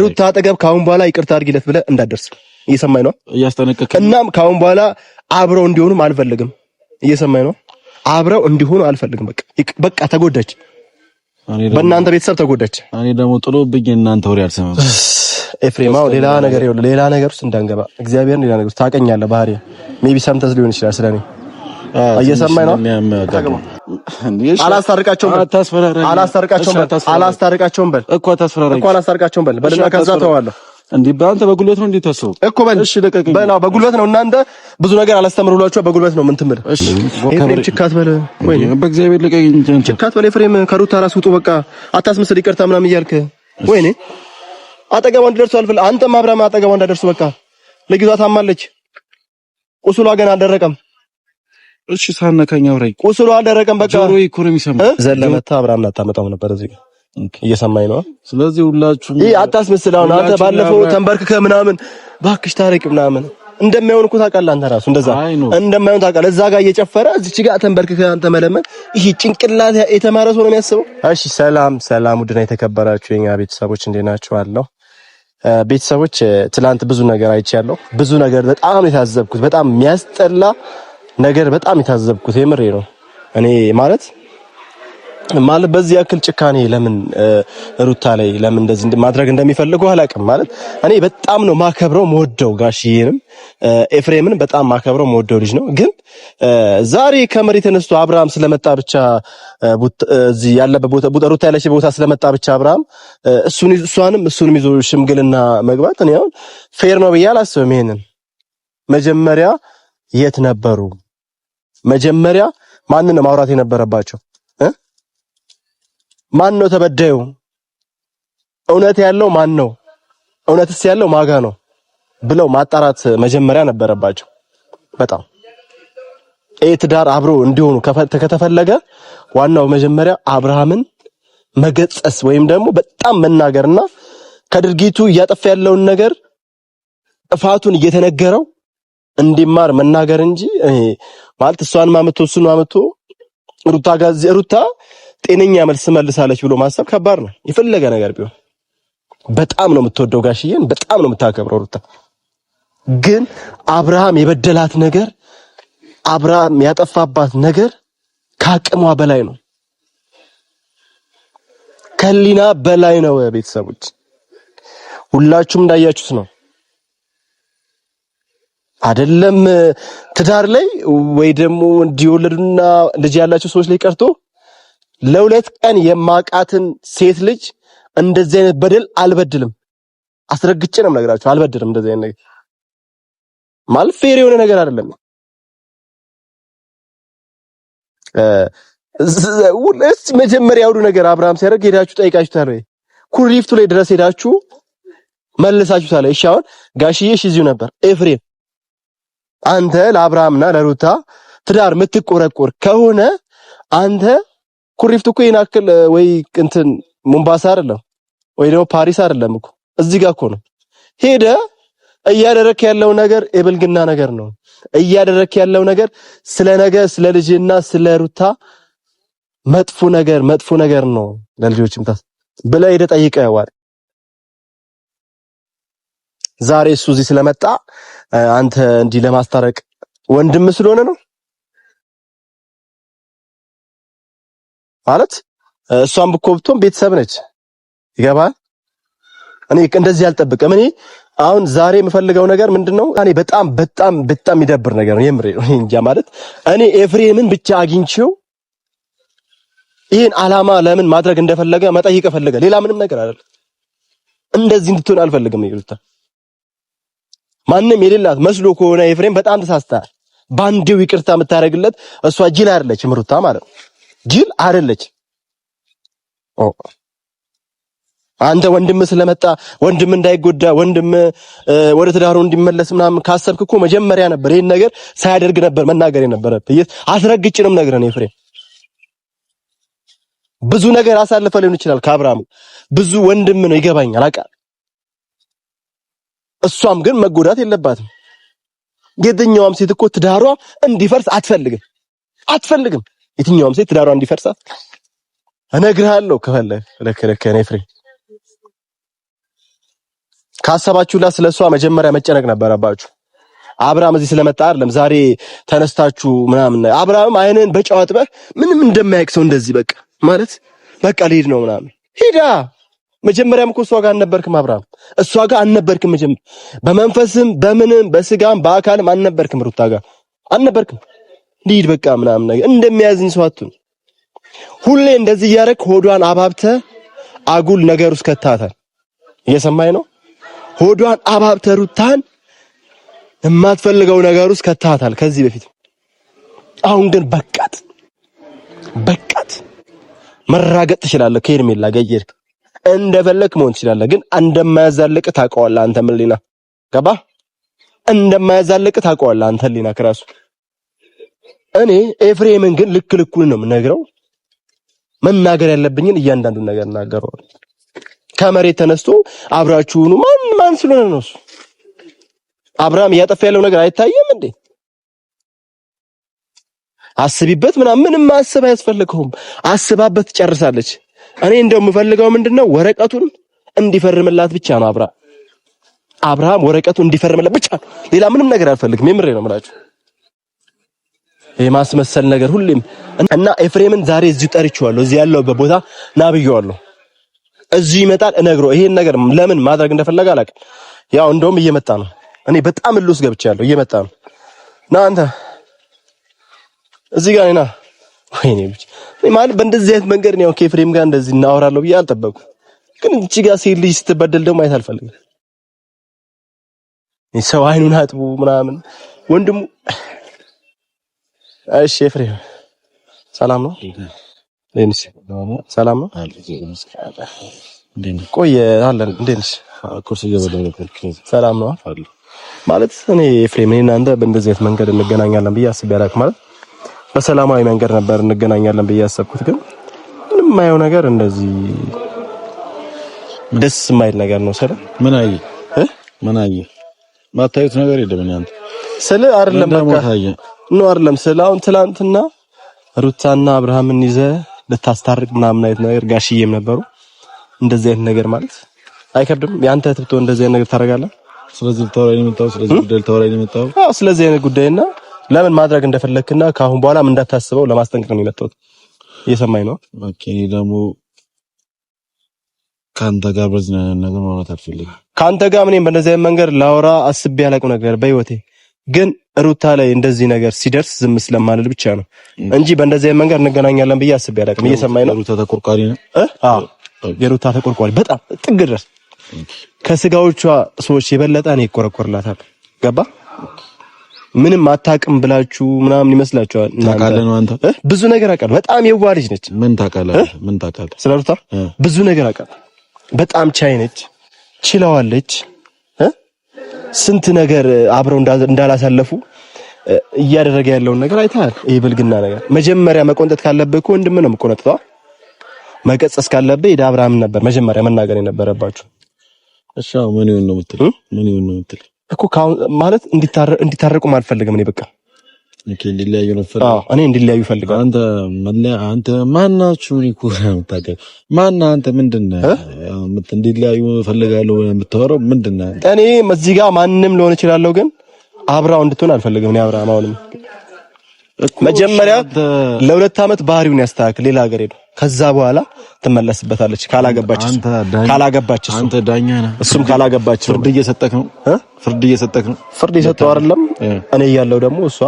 ሩታ አጠገብ ካሁን በኋላ ይቅርታ አድርጊለት ብለህ እንዳትደርስ እየሰማኝ ነው። እያስጠነቀቀ እናም ካሁን በኋላ አብረው እንዲሆኑም አልፈልግም። እየሰማኝ ነው። አብረው እንዲሆኑ አልፈልግም። በቃ ተጎዳች። በእናንተ ቤተሰብ ተጎዳች። እኔ ደግሞ ጥሎብኝ እናንተ ወሬ አልሰማም። ኤፍሬማው ሌላ ነገር ይኸውልህ፣ ሌላ ነገር ውስጥ እንዳንገባ እግዚአብሔርን ሌላ ነገር ውስጥ ታውቀኛለህ። ባህሪ ሜቢ ሰምተህ ሊሆን ይችላል ስለኔ እየሰማኝ ነው። አላስታርቃቸውም በል በልና ከዛ ተዋለሁ። እንዴ በአንተ በጉልበት ነው እንዴ ተሰው እኮ በል። እሺ ለቀቀኝ በል። በጉልበት ነው እናንተ ብዙ ነገር አላስተምሩላችሁ። በጉልበት ነው ምን ትምል? እሺ ኤፍሬም ችካት በል ወይ በእግዚአብሔር ለቀቀኝ። ችካት በል ኤፍሬም። ከሩታ ራስ ውጡ በቃ። አታስመስል ይቅርታ ምናምን እያልክ ወይኔ አጠገቧ እንዲደርሱ አልፈልግም። አንተም አብረን አጠገቧ እንዳደርሱ በቃ። ለጊዜዋ ታማለች። ቁስሏ ገና አልደረቀም። እሺ ሳነካኝ አውራኝ። ቁስሏ አልደረቀም በቃ። ጆሮዬ እኮ ነው የሚሰማው። ዘለመታ አብረን አታመጣም ነበር እዚህ እየሰማኝ ነው። ስለዚህ ሁላችሁም ይሄ አታስመስል። አሁን አንተ ባለፈው ተንበርክከ ምናምን ባክሽ ታረቂ ምናምን እንደማይሆን እኮ ታውቃለህ። አንተ ራሱ እንደዛ እንደማይሆን ታውቃለህ። እዛ ጋር እየጨፈረ እዚች ጋር ተንበርክከ አንተ መለመን ይሄ ጭንቅላት የተማረ ሰው ነው የሚያስበው። እሺ ሰላም ውድና የተከበራችሁ የኛ ቤተሰቦች እንዴት ናችሁ? አለው ቤተሰቦች ትላንት ብዙ ነገር አይቻለሁ። ብዙ ነገር በጣም የታዘብኩት በጣም የሚያስጠላ ነገር በጣም የታዘብኩት የምሬ ነው። እኔ ማለት በዚህ ያክል ጭካኔ ለምን ሩታ ላይ ለምን እንደዚህ ማድረግ እንደሚፈልጉ አላውቅም። ማለት እኔ በጣም ነው ማከብረው መወደው ጋሽዬንም ኤፍሬምን በጣም ማከብረው መወደው ልጅ ነው። ግን ዛሬ ከመሬት ተነስቶ አብርሃም ስለመጣ ብቻ እዚህ ያለበት ቦታ ሩታ ያለች ቦታ ስለመጣ ብቻ አብርሃም እሱንም ይዞ ሽምግልና መግባት እኔ አሁን ፌር ነው ብዬ አላስብም። ይሄንን መጀመሪያ የት ነበሩ? መጀመሪያ ማንን ነው ማውራት የነበረባቸው? ማን ነው ተበዳዩ? እውነት ያለው ማን ነው? እውነትስ ያለው ማጋ ነው ብለው ማጣራት መጀመሪያ ነበረባቸው። በጣም ትዳር አብሮ እንዲሆኑ ከተፈለገ ዋናው መጀመሪያ አብርሃምን መገጸስ ወይም ደግሞ በጣም መናገርና ከድርጊቱ እያጠፋ ያለውን ነገር ጥፋቱን እየተነገረው እንዲማር መናገር እንጂ ማለት እሷን ማመቶ ሩታ ጤነኛ መልስ መልሳለች ብሎ ማሰብ ከባድ ነው። የፈለገ ነገር ቢሆን በጣም ነው የምትወደው ጋሽዬን፣ በጣም ነው የምታከብረው ሩታ። ግን አብርሃም የበደላት ነገር፣ አብርሃም ያጠፋባት ነገር ከአቅሟ በላይ ነው፣ ከሊና በላይ ነው። ቤተሰቦች ሁላችሁም እንዳያችሁት ነው አይደለም? ትዳር ላይ ወይ ደግሞ እንዲወለዱና ልጅ ያላቸው ሰዎች ላይ ቀርቶ ለሁለት ቀን የማቃትን ሴት ልጅ እንደዚህ አይነት በደል አልበድልም። አስረግጬ ነው የምነግራችሁ፣ አልበድልም። እንደዚህ አይነት ነገር ማለት ፌር የሆነ ነገር አይደለም። እስቲ መጀመሪያ ያውዱ ነገር አብርሃም ሲያደርግ ሄዳችሁ ጠይቃችሁታል ወይ? ኩሪፍቱ ላይ ድረስ ሄዳችሁ መልሳችሁታል? እሺ አሁን ጋሽዬ እዚሁ ነበር። ኤፍሬም አንተ ለአብርሃምና ለሩታ ትዳር የምትቆረቆር ከሆነ አንተ ኩሪፍቱ እኮ ይናክል ወይ እንትን ሞምባሳ አይደለም ወይ ደግሞ ፓሪስ አይደለም እኮ እዚህ ጋር እኮ ነው። ሄደ እያደረክ ያለው ነገር የብልግና ነገር ነው። እያደረክ ያለው ነገር ስለ ነገ ስለ ልጅና ስለ ሩታ መጥፎ ነገር ነው። ለልጆችም ብለህ ሄደ ጠይቀዋል። ዛሬ እሱ እዚህ ስለመጣ አንተ እንዲህ ለማስታረቅ ወንድም ስለሆነ ነው ማለት። እሷም ብኮብቶም ቤተሰብ ነች፣ ይገባል። እኔ እንደዚህ አልጠብቅም። እኔ አሁን ዛሬ የምፈልገው ነገር ምንድነው? እኔ በጣም የሚደብር ነገር ነው የምሬ ነው። እንጃ ማለት እኔ ኤፍሬምን ብቻ አግኝቼው ይሄን አላማ ለምን ማድረግ እንደፈለገ መጠየቅ ፈልገ፣ ሌላ ምንም ነገር አይደለም። እንደዚህ እንድትሆን አልፈልግም። ይሉታ ማንም የሌላት መስሎ ከሆነ ኤፍሬም በጣም ተሳስተሃል። ባንዴው ይቅርታ የምታደርግለት እሷ ጅል አይደለችም፣ ሩታ ማለት ነው። ጅል አይደለች። አንተ ወንድም ስለመጣ ወንድም እንዳይጎዳ ወንድም ወደ ትዳሩ እንዲመለስ ምናምን ካሰብክ እኮ መጀመሪያ ነበር ይሄን ነገር ሳያደርግ ነበር መናገር የነበረብህ። አስረግጬንም ነገር ነው ኤፍሬም። ብዙ ነገር አሳልፈ ሊሆን ይችላል ከአብርሃም ብዙ ወንድም ነው ይገባኛል፣ አውቃለሁ። እሷም ግን መጎዳት የለባትም። የትኛውም ሴት እኮ ትዳሯ እንዲፈርስ አትፈልግም። የትኛውም ሴት ትዳሯ እንዲፈርስ እነግርሃለሁ። ከፈለክ ኤፍሬም ካሰባችሁላት ስለሷ መጀመሪያ መጨነቅ ነበረባችሁ። አብርሃም እዚህ ስለመጣ አይደለም ዛሬ ተነስታችሁ ምናምን። አብርሃም አይንን በጨዋጥበህ ምንም እንደማያውቅ ሰው እንደዚህ በቃ ማለት በቃ ልሂድ ነው ምናምን ሂዳ። መጀመሪያም እኮ እሷ ጋር አልነበርክም አብርሃም፣ እሷ ጋር አልነበርክም። መጀመሪያ በመንፈስም በምንም በስጋም በአካልም አልነበርክም፣ ሩታ ጋር አልነበርክም። ልሂድ በቃ ምናምን ነገር እንደሚያዝኝ ሰው አትሁን። ሁሌ እንደዚህ እያደረክ ሆዷን አባብተህ አጉል ነገር ውስጥ ከታታል። እየሰማኝ ነው? ሆዷን አባብተህ ሩታን የማትፈልገው ነገር ውስጥ ከታታል ከዚህ በፊት። አሁን ግን በቃት መራገጥ ትችላለህ። ከሄርሜላ ጋር እንደፈለክ መሆን ትችላለህ፣ ግን እንደማያዛልቅ ታውቀዋለህ አንተ። ሊና ገባ? እንደማያዛልቅ ታውቀዋለህ አንተ ሊና ከራሱ። እኔ ኤፍሬምን ግን ልኩን ነው የምነግረው። መናገር ያለብኝን እያንዳንዱን ነገር እናገረዋለሁ። ከመሬት ተነስቶ አብራችሁኑ ማን ስለሆነ ነው እሱ? አብርሃም እያጠፋ ያለው ነገር አይታየም እንዴ? አስቢበት ምንም ማሰብ አያስፈልግም። አስባበት ጨርሳለች። እኔ እንደው የምፈልገው ምንድነው ወረቀቱን እንዲፈርምላት ብቻ ነው። አብርሃም ወረቀቱን እንዲፈርምላት ብቻ ነው። ሌላ ምንም ነገር አልፈልግም። የምሬ ነው የምላችሁ። የማስመሰል ነገር ሁሌም እና ኤፍሬምን ዛሬ እዚህ ጠርቼዋለሁ። እዚህ ያለውበት ቦታ ና ብዬዋለሁ። እዚህ ይመጣል እነግረው። ይሄን ነገር ለምን ማድረግ እንደፈለገ አላውቅም። ያው እንደውም እየመጣ ነው። እኔ በጣም እልህ ውስጥ ገብቻለሁ። እየመጣ ነው። ና አንተ እዚህ ጋር ና። ወይኔ ብቻ ማለት በእንደዚህ አይነት መንገድ ነው ከኤፍሬም ጋር እንደዚህ እናወራለሁ ብዬ አልጠበኩም። ግን እዚህ ጋር ሴት ልጅ ስትበደል ደግሞ አይት አልፈልግም። ሰው አይኑን አጥቡ ምናምን ወንድሙ። እሺ ኤፍሬም ሰላም ነው? እንዴት ሰላም ነው? ቆይ አለን። እንዴት ኮርስ እየበደለ ሰላም ነው ማለት እኔ ኤፍሬም እኔና አንተ በእንደዚህ አይነት መንገድ እንገናኛለን ብዬ አስቤ አላውቅም። ማለት በሰላማዊ መንገድ ነበር እንገናኛለን ብዬ ያሰብኩት፣ ግን ምንም የማየው ነገር እንደዚህ ደስ የማይል ነገር ነው። ሰለ ምን አየህ? ማታዩት ነገር የለም። እናንተ ስለ አይደለም በቃ ነው አይደለም ስለ አሁን ትላንትና ሩታና አብርሃምን ይዘህ ልታስታርቅ ምናምን አይነት ነገር ጋሽዬም ነበሩ። እንደዚህ አይነት ነገር ማለት አይከብድም? ያንተ ትብቶ እንደዚህ አይነት ነገር ታደርጋለህ? ስለዚህ ተወራይ ነው የመጣው። አዎ ስለዚህ አይነት ጉዳይና ለምን ማድረግ እንደፈለክና ከአሁን በኋላም እንዳታስበው ለማስጠንቀቅ ነው የመጣሁት። እየሰማኝ ነው? ኦኬ። ደግሞ ካንተ ጋር በዚህ ነገር ማውራት አልፈልግም። ካንተ ጋር ምንም በእንደዚህ አይነት መንገድ ላወራ አስቤ ያላውቅም ነገር በህይወቴ። ግን ሩታ ላይ እንደዚህ ነገር ሲደርስ ዝም ስለማልል ብቻ ነው እንጂ በእንደዚህ አይነት መንገድ እንገናኛለን ብዬ አስቤ ያላውቅም። እየሰማኝ ነው? ሩታ ተቆርቋሪ ነው። አዎ የሩታ ተቆርቋሪ በጣም ጥግ ድረስ ከስጋዎቿ ሰዎች የበለጠ እኔ ይቆረቆርላታል። ገባ? ምንም አታውቅም ብላችሁ ምናምን ይመስላችኋል። ታውቃለህ ነው አንተ? ብዙ ነገር አውቃለሁ። በጣም የዋህ ልጅ ነች። ምን ታውቃለህ? ስለ ሩታ ብዙ ነገር አውቃለሁ። በጣም ቻይ ነች፣ ችለዋለች። ስንት ነገር አብረው እንዳላሳለፉ እያደረገ ያለውን ነገር አይተሃል። ይሄ ብልግና ነገር መጀመሪያ መቆንጠጥ ካለብህ እኮ ወንድም ነው የምቆነጥጠው። መቀጸስ ካለብህ ሄዳ አብርሃምን ነበር መጀመሪያ መናገር የነበረባችሁ። እሺ ምን ይሁን ነው የምትል እኮ ማለት እንዲታረቁም አልፈልግም እኔ በቃ እንዲለያዩ ነው ፈልገው። እኔ እንዲለያዩ ፈልገው። አንተ ማናችሁ እኮ የምታውቀው ማና አንተ ምንድነው እንዲለያዩ ፈልጋለሁ የምታወራው ምንድነው? እኔ እዚህ ጋር ማንንም ሊሆን ይችላል፣ ግን አብራው እንድትሆን አልፈልግም። እኔ አብራው አሁንም መጀመሪያ ለሁለት ዓመት ባህሪውን ያስተካክል፣ ሌላ ሀገር ሄዶ ከዛ በኋላ ትመለስበታለች። ካላገባች አንተ ዳኛ ነህ፣ እሱም ካላገባች ፍርድ እየሰጠክ ነው። ፍርድ እየሰጠው አይደለም እኔ ያለው ደግሞ እሷ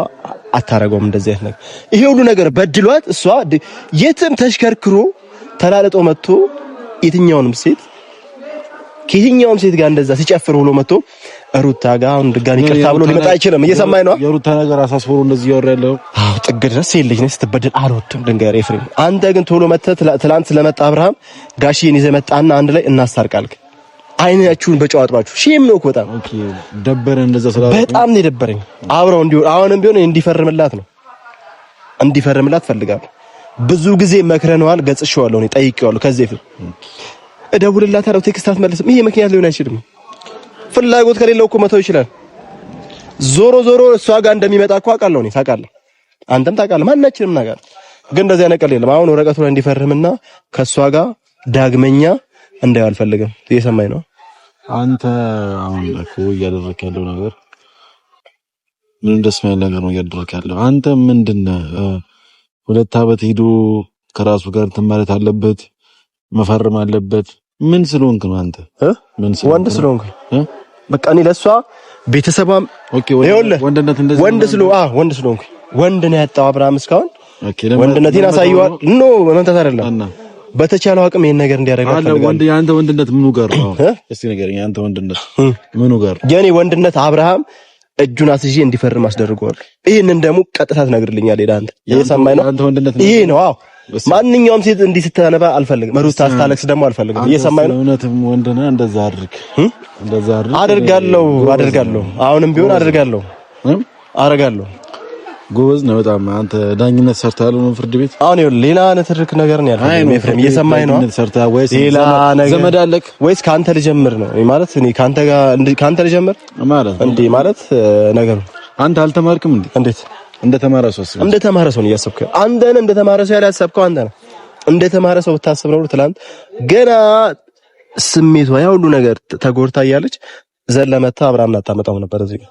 አታረገውም እንደዚህ አይነት ነገር። ይሄ ሁሉ ነገር በድሏት እሷ የትም ተሽከርክሮ ተላልጦ መጥቶ ከየትኛውም ሴት ጋር እንደዛ ሲጨፍር ብሎ መጥቶ ሩታ ጋር አሁን ድጋሚ ይቅርታ ብሎ ሊመጣ አይችልም። እየሰማኝ ነው? የሩታ ነገር አሳስቦ እንደዚህ ያወራ ያለው። አዎ ጥግ ድረስ ልጅ ነች ስትበደል አልወጥም ድንጋይ ኤፍሬም። አንተ ግን ቶሎ መጥተህ ትላንት ስለመጣ አብርሃም ጋሽዬን ይዘህ መጣና አንድ ላይ እናስታርቃልክ። አይናችሁን በጨዋጥባችሁ ሺም ነው እኮ በጣም ኦኬ። ደበረን እንደዛ ስላለ በጣም ነው የደበረኝ። አብረው እንዲሁ አሁንም ቢሆን እንዲፈርምላት ፈልጋለሁ። ብዙ ጊዜ መክረነዋል፣ ገጽሼዋለሁ፣ እኔ ጠይቄዋለሁ። ከዚህ ፊት እደውልላታለሁ፣ ቴክስት አትመልስም። ይሄ ምክንያት ሊሆን አይችልም። ፍላጎት ከሌለው እኮ መተው ይችላል። ዞሮ እሷ ጋር እንደሚመጣ እኮ አውቃለሁ እኔ። ታውቃለህ፣ አንተም ታውቃለህ፣ ማናችንም እናውቃለን። ግን እንደዚህ አይነት ቀል የለም። አሁን ወረቀቱ ላይ እንዲፈርምና ከሷ ጋር ዳግመኛ እንዳይው አልፈልግም። እየሰማኝ ነው? አንተ አሁን እኮ እያደረክ ያለው ነገር ምን ደስ የሚል ነገር ነው እያደረክ ያለው። አንተ ምንድነው 2 ዓመት ሄዶ ከራሱ ጋር ማለት አለበት መፈረም አለበት። ምን ስለሆንክ ነው አንተ? ምን ስለሆንክ? ወንድ ስለሆንክ በቃ እኔ ለሷ ቤተሰቧም ኦኬ ወንድነት እንደዚህ ወንድ ስለሆንክ ወንድ ነው ያጣው አብርሃም እስካሁን ወንድነቴን አሳየዋል። ኖ መምታት አይደለም በተቻለው አቅም ይሄን ነገር እንዲያደርግ አፈልጋለሁ። ወንድ ያንተ ወንድነት ምኑ ጋር ነው? እስቲ ንገረኝ። ያንተ ወንድነት ምኑ ጋር? የኔ ወንድነት አብርሃም እጁን አስይዤ እንዲፈርም አስደርገዋለሁ። ይሄንን ደግሞ ቀጥታ ትነግርልኛለህ። አንተ እየሰማኸኝ ነው? ይሄ ነው። አዎ ማንኛውም ሴት እንዲህ ስታነባ አልፈልግም። ሩታ ስታለቅስ ደግሞ አልፈልግም። እየሰማኸኝ ነው? እውነትም ወንድና እንደዛ አደርጋለሁ። አሁንም ቢሆን አደርጋለሁ። ጎበዝ ነው በጣም። አንተ ዳኝነት ሰርተሃል ነው ፍርድ ቤት? አሁን ይኸውልህ ሌላ ንትርክ ነገር ነው ያልኩት። ኤፍሬም እየሰማኸኝ ነው? ሌላ ነገር ዘመድ አለክ ወይስ ካንተ ልጀምር ነው ማለት? እኔ ካንተ ልጀምር ማለት እንዴ? ማለት ነገሩ አንተ አልተማርክም እንዴ? እንዴት እንደተማረ ሰው ነው እያሰብከው። አንተን እንደተማረ ሰው ያላሰብከው አንተ ነህ። እንደተማረ ሰው ብታስብ ነው ትላንት ገና ስሜቷ ያ ሁሉ ነገር ተጎድታ እያለች ዘለመታ አብርሃምን አታመጣው ነበር እዚህ ጋር።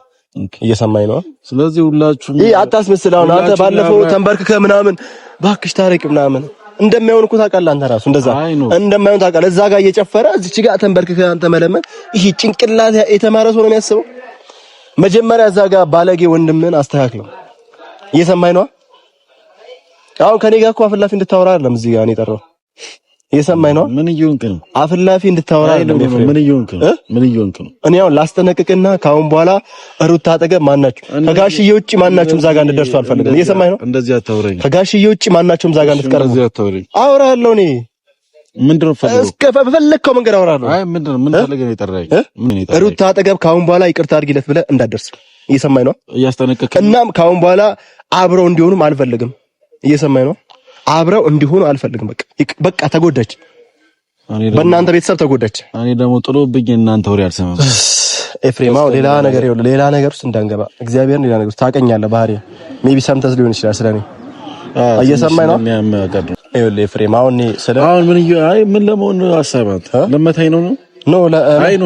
እየሰማኸኝ ነው? ስለዚህ ሁላችሁም ይሄ አታስመስል። አሁን አንተ ባለፈው ተንበርክከህ ምናምን እባክሽ ታረቂ ምናምን እንደማይሆን እኮ ታውቃለህ። አንተ ራሱ እንደዛ እንደማይሆን ታውቃለህ። እዛ ጋር እየጨፈረ እዚች ጋር ተንበርክከህ አንተ መለመን ይሄ ጭንቅላት የተማረ ሰው ነው የሚያስበው። መጀመሪያ እዛ ጋር ባለጌ ወንድምህን አስተካክለው። እየሰማኸኝ ነው? አሁን ከኔ ጋር እኮ አፍላፊ እንድታወራ አይደለም እዚህ ጋር እኔ ጠራው። እየሰማኸኝ ነው? ምን እየሆንክ ነው? አፍላፊ እንድታወራ አይደለም። ምን እየሆንክ ነው? እኔ አሁን ላስጠነቅቅና ካሁን በኋላ ሩታ አጠገብ ማናችሁ ከጋሽዬ ውጪ ማናችሁም እዛ ጋር እንድትደርሱ አልፈልግም። እየሰማኸኝ ነው? እንደዚህ አታውረኝ። ከጋሽዬ ውጪ ማናችሁም እዛ ጋር እንድትቀርቡ እንደዚህ አታውረኝ። አወራለሁ እኔ ምንድነው ፈልገው እስከ በፈለከው መንገድ አወራለሁ። አይ ምንድነው ምን ፈልገህ ነው የጠራኸኝ? ሩታ አጠገብ ካሁን በኋላ ይቅርታ አድርጊለት ብለህ እንዳትደርስ። እየሰማኸኝ ነው? እያስጠነቀቅክ እናም ካሁን በኋላ አብረው እንዲሆኑም አልፈልግም። እየሰማኸኝ ነው? አብረው እንዲሆኑ አልፈልግም። በቃ ተጎዳች። በእናንተ ቤተሰብ ተጎዳች። እኔ ደግሞ ጥሎብኝ እናንተ ወሬ አልሰማም። ኤፍሬም አዎ ሌላ ነገር ይኸውልህ፣ ሌላ ነገር ውስጥ እንዳንገባ እግዚአብሔርን ሌላ ነገር ውስጥ ታውቀኛለህ። ባህሪ ሜቢ ሰምተህ ሊሆን ይችላል ስለኔ። እየሰማኸኝ ነው? ይኸውልህ ኤፍሬም አሁን ምን ለመሆን አሳባት ለመታኝ ነው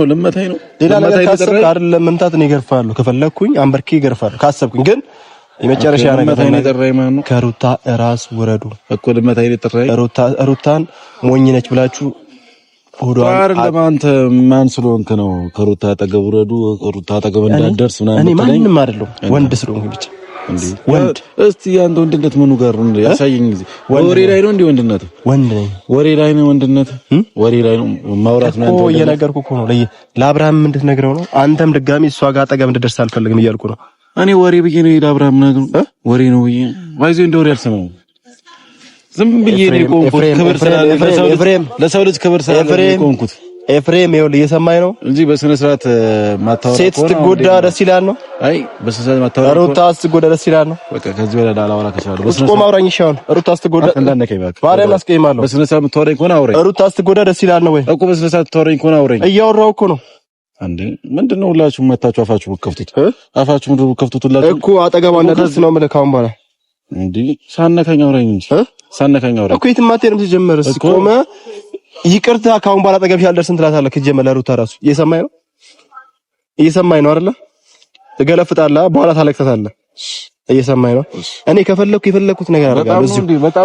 ለመታኝ ነው። ሌላ ነገር ካሰብክ አይደለም መምታት ነው ይገርፋሉ። ከፈለኩኝ አንበርኬ ይገርፋሉ ካሰብኩኝ ግን የመጨረሻ ነገር ነው። ከሩታ ራስ ወረዱ እኮ ለመታይ ተጠራይ ሩታን ሞኝ ነች ብላችሁ ሆዷን አይደለም። አንተ ማን ስለሆንክ ነው ከሩታ አጠገብ ወረዱ? ሩታ አጠገብ እንዳትደርስ ምናምን እኔ ማንንም አይደለም ወንድ ስለሆንክ ብቻ እንዴ ወንድ። እስቲ ያንተ ወንድነት ምኑ ጋር ነው ያሳየኝ። ጊዜ ወሬ ላይ ነው እንዴ ወንድነት? ወንድ ነኝ። ወሬ ላይ ነው ወንድነት? ወሬ ላይ ነው ማውራት ነው። አንተ እየነገርኩህ እኮ ነው ለአብርሃም እንድትነግረው ነው። አንተም ድጋሚ እሷ ጋር አጠገብ እንድትደርስ አልፈልግም እያልኩ ነው። እኔ ወሬ ብዬ ነው ለአብርሃም ነገር ወሬ ነው ብዬ ባይዞ እንደወሬ አልሰማም። ዝም ብዬ ነው የቆምኩት። ክብር ስላለ ለሰው ልጅ ክብር ስላለ የቆምኩት። ኤፍሬም ይኸውልህ እየሰማኸኝ ነው እንጂ በስነ ስርዓት ማታወራ ሴት ስትጎዳ ደስ ይላል ነው። አይ በስነ ስርዓት ማታወራ ሩታ ስትጎዳ ደስ ይላል ነው። በቃ ከዚህ በኋላ ላላወራ ከቻለ በስነ ስርዓት ማውራኝ ይሻላል። ሩታ ስትጎዳ እንዳነከኝ ባክ ማርያም አስቀይማለሁ። በስነ ስርዓት የምታወራኝ ከሆነ አውራኝ። ሩታ ስትጎዳ ደስ ይላል ነው ወይ እኮ በስነ ስርዓት የምታወራኝ ከሆነ አውራኝ። እያወራሁ እኮ ነው። አንዴ ምንድነው ሁላችሁም መታችሁ አፋችሁ ከፍቱት አፋችሁ ምንድነው ከፍቱት ሁላችሁ እኮ አጠገቧ እንዳትደርስ ነው የምልህ። ካሁን በኋላ እንዴ ሳነካኝ አውራኝ እንጂ ሳነካኝ አውራኝ እኮ የትም አትሄድም። ሲጀመር ቆመ ይቅርታ ካሁን በኋላ አጠገብሽ አልደርስም ትላታለህ። ከጀመረ ለሩታ ራሱ እየሰማኸኝ ነው አይደለ? ትገለፍጣለህ በኋላ ታለቅሳታለህ። እየሰማኸኝ ነው? እኔ ከፈለኩ የፈለኩት ነገር አደርጋለሁ።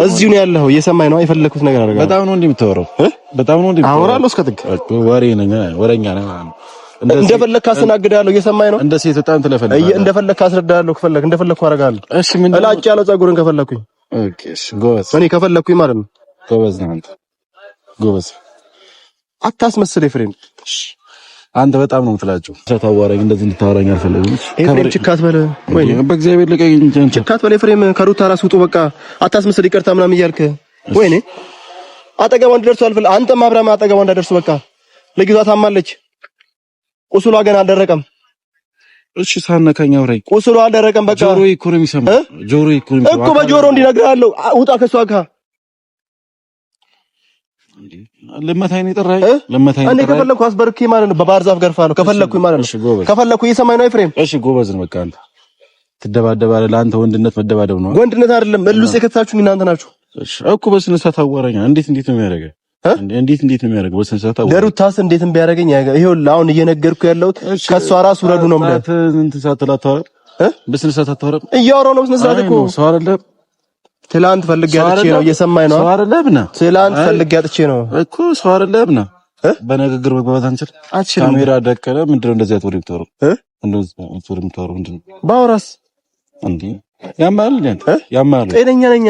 እዚሁ ነው ያለኸው። እየሰማኸኝ ነው? የፈለኩት ነገር አደርጋለሁ። በጣም ነው እንዴ የምታወራው? በጣም ነው እንዴ አወራለሁ እስከ ጥግ ወሬ ነኝ ወሬኛ ነኝ። እንደፈለክ አስተናግዳለሁ። እየሰማኸኝ ነው? እንደ ሴት በጣም ትለፈልኝ። እንደፈለክ አስረዳለሁ። ከፈለክ እንደፈለኩ አደርጋለሁ። እሺ ምን እላጭ ያለው ፀጉርን ከፈለኩኝ ኦኬ እሺ ጎበዝ። እኔ ከፈለኩኝ ማለት ነው ጎበዝ ነህ አንተ ጎበዝ። አታስመስል ኤፍሬም። አንተ በጣም ነው የምትላጨው። ታዋራኝ እንደዚህ እንድታወራኝ አልፈልግም። ኤፍሬም ችካት በለ ወይ በእግዚአብሔር ልቀኝ እንጂ ችካት በለ ኤፍሬም። ከሩታ ራስ ውጡ በቃ አታስመስል። ይቅርታ ምናምን እያልክ ወይኔ አጠገቧ እንድደርሱ አልፈልግም። አንተም አብረን አጠገቧ እንዳደርሱ በቃ ልጅቷ ታማለች። ቁስሏ ገና አልደረቀም። እሺ ሳነካኝ አውራኝ። ቁስሏ አልደረቀም። በቃ ጆሮዬ እኮ ነው የሚሰማው። ጆሮዬ እኮ ነው የሚሰማው እኮ በጆሮ እንዲነግርሃለሁ። ውጣ ከሷ ጋር ለመታኝ ነው የጠራኸኝ? ለመታኝ ነው። እኔ ከፈለኩ አስበርኬ ማለት ነው በባህር ዛፍ ገርፋለሁ። ከፈለኩኝ ማለት ነው ከፈለኩ እየሰማኝ ነው ኤፍሬም። እሺ ጎበዝ ነው በቃ አንተ ትደባደባለህ። ለአንተ ወንድነት መደባደብ ነው። ወንድነት አይደለም እልውስ የከታችሁኝ እናንተ ናችሁ። እሺ እኮ በስነ ስርዓት አዋራኝ። እንዴት ነው የሚያደርገው? እንዴት ነው የሚያደርገው? በስነ ስርዓት ለሩታስ እንዴት ቢያደርገኝ ይሄውልህ አሁን እየነገርኩህ ያለሁት ከሷ ራስ ውረዱ ነው ማለት እንትን ሳትላታው በስነ ስርዓት አታወራም። እያወራሁ ነው በስነ ስርዓት እኮ ሰው አይደለም። ትላንት ፈልጌ አጥቼ ነው እየሰማኝ ነው። ሰው አይደለም ና ትላንት ፈልጌ አጥቼ ነው እኮ ሰው አይደለም ና በንግግር መግባባት አንችል። ካሜራ ደቀለ ምንድነው እንደዚህ አትወሪ ብትወሩ እንደዚህ አትወሪ ብትወሩ ምንድነው ባውራስ እንዴ? ያማል ያማል ጤነኛ ነኝ።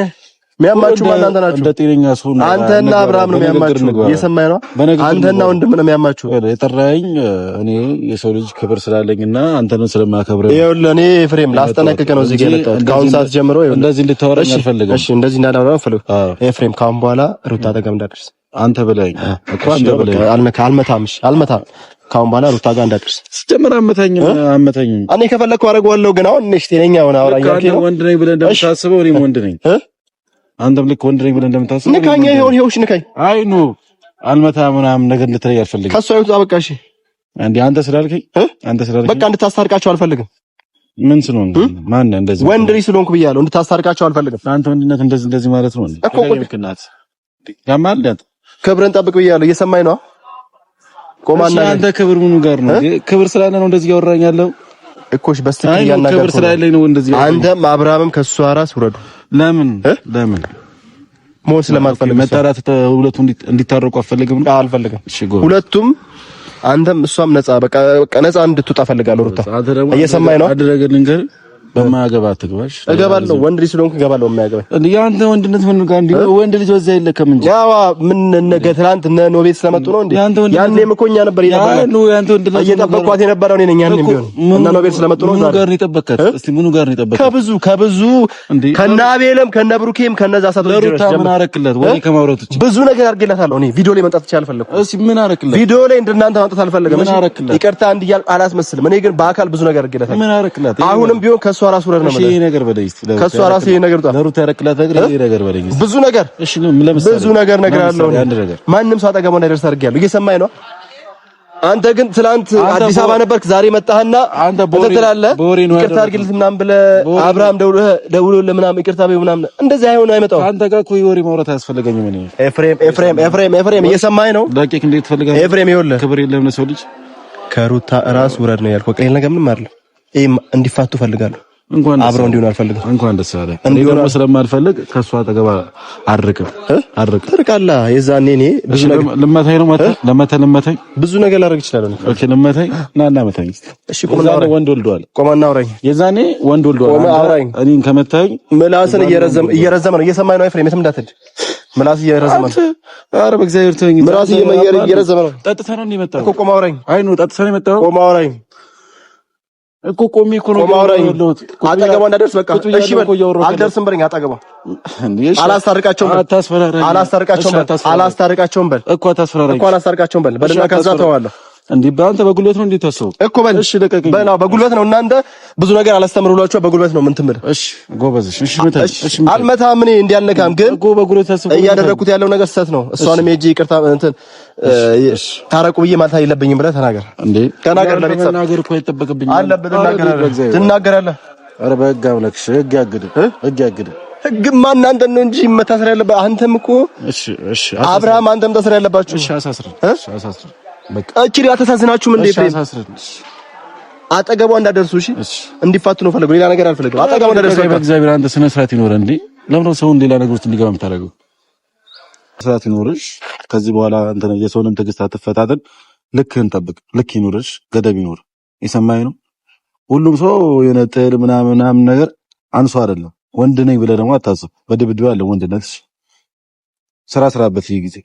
የሚያማችሁ እናንተ ናችሁ። እንደ ጤነኛ ሰው ነው አንተና አብርሃም ነው የሚያማችሁ። እየሰማኝ ነው። አንተና ወንድም ነው የሚያማችሁ። የጠራኸኝ እኔ የሰው ልጅ ክብር ስላለኝና አንተን ስለማከብር ነው። ይኸውልህ እኔ ኤፍሬም ላስጠነቅቅህ ነው እዚህ ጋር የመጣሁት። ከአሁን ሰዓት ጀምሮ እንደዚህ እንድታወራኝ አልፈልግም። እሺ እንደዚህ እንዳላወራ አልፈልግም። ኤፍሬም ከአሁን በኋላ ሩታ አጠገብ እንዳትደርስ አንተ በላይ እኮ አንተ በላይ አልመታም። ከአሁን በኋላ ሩታ ጋር እንዳትደርስ። ሲጀመር አመታኝ እኔ ከፈለኩ አደርገዋለሁ። ግን አሁን እሺ ጤነኛ ሆነ አውራኛ ወንድ ነኝ ብለህ እንደምታስበው እኔም ወንድ ነኝ። አንተም ልክ ወንድ ነኝ ብለህ እንደምታስበው ንካኝ። ይሄውሽ ንካኝ። አይ ኖ አልመታ ምናምን ነገር እንድትለይ አልፈልግም። ከሷ ይወጣ በቃ። እሺ እንዴ አንተ ስላልከኝ በቃ እንድታስታርቃቸው አልፈልግም። ምን ስለሆንክ ማን እንደዚህ ወንድ ልጅ ስለሆንኩ ብያለሁ። እንድታስታርቃቸው አልፈልግም። አንተ ወንድነት እንደዚህ ማለት ነው እኮ ልክናት ያማል። ክብርን ጠብቅ ብያለሁ። እየሰማኝ ነው። ቆማና አንተ ክብር ምኑ ጋር ነው? ክብር ስላለ ነው እንደዚህ ያወራኝ ያለው እኮሽ በስተክል ያናገር ክብር ስላለ ነው እንደዚህ። አንተም አብርሃምም ከሷ ራስ ውረዱ። ለምን ሞት ስለማትፈልግ መጣራት ሁለቱ እንዲታረቁ አልፈልግም። ሁለቱም አንተም እሷም ነፃ በቃ ነፃ እንድትወጣ ፈልጋለሁ። ሩታ እየሰማኝ ነው። አደረገልኝ ገር በማያገባ አትግባሽ። እገባለሁ። ወንድ ልጅ ስለሆንኩ እገባለሁ። የማያገባኝ እንዴ ያንተ ወንድነት ምን ጋር እንዴ? ወንድ ልጅ ወዛ የለከም እንጂ ያው ምን ነገ ትናንት እነ ኖቤት ስለመጡ ነው እንዴ? ያኔም እኮ እኛ ነበር ያንተ ወንድነት እየጠበቅኳት የነበረው እኔ ነኝ። ያኔም ቢሆን እና ኖቤት ስለመጡ ነው። ምኑ ጋር ነው የጠበቅካት? እስቲ ምኑ ጋር ነው የጠበቅካት? ከብዙ ከነ አቤልም ከነ ብሩኬም ከነዛ ሳቶች ድረስ ምን አረክላት? ወይ ከማውራት ውጪ ብዙ ነገር አድርጌላታለሁ። እኔ ቪዲዮ ላይ መምጣት አልፈለኩም። እስቲ ምን አረክላት? ቪዲዮ ላይ እንደናንተ ማምጣት አልፈለኩም። ምን አረክላት? ይቅርታ አንድ እያልኩ አላስመስልም። እኔ ግን በአካል ብዙ ነገር አድርጌላታለሁ። ምን አረክላት? አሁንም ቢሆን ከሷ ራስ ወረድ ነው ማለት ነው። ነገር በለኝ ከሷ ራስ ይሄ ነገር ጣ ለሩት ያረክላት ነገር ይሄ ነገር በለኝ ብዙ ነገር እሺ ለምሳሌ ብዙ ነገር ነግራለሁ። ማንም ሰው አጠገቡ እንዳይደርስ አድርጌያለሁ። እየሰማኝ ነው። አንተ ግን ትላንት አዲስ አበባ ነበርክ፣ ዛሬ መጣህና አንተ ትላለህ ይቅርታ አድርግልኝ ምናምን ብለህ አብርሃም ደውሎልህ ምናምን ይቅርታ በይው ምናምን እንደዚህ አይሆን አይመጣው። አንተ ጋር እኮ የወሬ ማውራት አያስፈልገኝም። እኔ ኤፍሬም እየሰማኝ ነው። ደቂቅ እንዴት ትፈልጋለህ? ኤፍሬም ይኸውልህ ክብር የለም ለሰው ልጅ ከሩታ ራስ ውረድ ነው ያልኩህ። ቀይል ነገር ምንም አይደለም። ይሄ እንዲፋቱ ፈልጋለሁ። እንኳን አብረው እንዲሆን አልፈልግም። እንኳን ደስ አለ እንዲሆን ስለማልፈልግ ከሷ አጠገባ አርቅም ትርቃለህ። የዛኔ እኔ ብዙ ነገር ልመታኝ ነው ለመተኝ ብዙ ነገር ላደርግ እችላለሁ። ኦኬ ልመታኝ እና መታኝ። እሺ ቆመና ወንድ ወልዷል። ቆመና አውራኝ። የዛኔ ወንድ ወልዷል። ቆመና አውራኝ። እኔን ከመታኝ ምላስን እየረዘመ ነው። እየሰማኝ ነው ኤፍሬም? የትም እንዳትሄድ ምላስ እየረዘመ ነው። ኧረ በእግዚአብሔር ተወኝ። ምላስ እየረዘመ ነው። ጠጥተህ ነው የመጣው እኮ። ቆማ አውራኝ። አይ ነው ጠጥተህ ነው የመጣው። ቆማ አውራኝ እኮ ቆሜ እኮ ነው ያለሁት። አጠገቧ እንዳደርስ በቃ እሺ በል። አልደርስም በለኝ። አጠገቧ አላስታርቃቸውም በል እኮ አላስታርቃቸውም በል በልና ከዛ ተዋለሁ። እንዴ በአንተ በጉልበት ነው እንዴ ታሰው እኮ በል። እሺ ለቀቀኝ በል። በጉልበት ነው እናንተ ብዙ ነገር አላስተምሩላችሁ። በጉልበት ነው ምን ትምል? እሺ ጎበዝ። እሺ መታ። እሺ አልመታም። እኔ እንዲህ አልነካም። ግን እኮ በጉልበት ታሰው እያደረኩት ያለው ነገር ስህተት ነው። እሷንም ሄጄ ይቅርታ እንትን ታረቁ ብዬ ማለት አይለብኝም ብለህ ተናገር። እንዴ ተናገር። ለቤተሰብ ተናገር እኮ አይጠበቅብኝም አለብህ። ትናገራለህ። ኧረ በህግ አምላክሽ ህግ ያግድ ህግማ እናንተን ነው እንጂ መታሰር ያለበት አንተም እኮ። እሺ አብርሃም አንተም ታሰር ያለባችሁ። እሺ አሳስር በቃ እቺ አታሳዝናችሁም እንዴ? አጠገቧ እንዳደርሱ እሺ እንዲፋቱ ነው ፈለገው። ሌላ ነገር አልፈለገም። አጠገቧ እንዳደርሱ በእግዚአብሔር አንተ ስነ ስርዓት ይኖር እንዴ? ለምን ሰውን ሌላ ነገር ውስጥ እንዲገባ የምታደርገው? ስርዓት ይኖርሽ። ከዚህ በኋላ አንተ የሰውንም ትዕግስት አትፈታተን። ልክህን ጠብቅ። ልክ ይኖርሽ፣ ገደብ ይኖር። የሰማኸኝ ነው። ሁሉም ሰው የሆነ ጥል ምናምን ነገር አንሶ አይደለም። ወንድ ነኝ ብለህ ደግሞ አታስብ። በድብድብ ያለ ወንድነት ስራበት ይሄ ጊዜ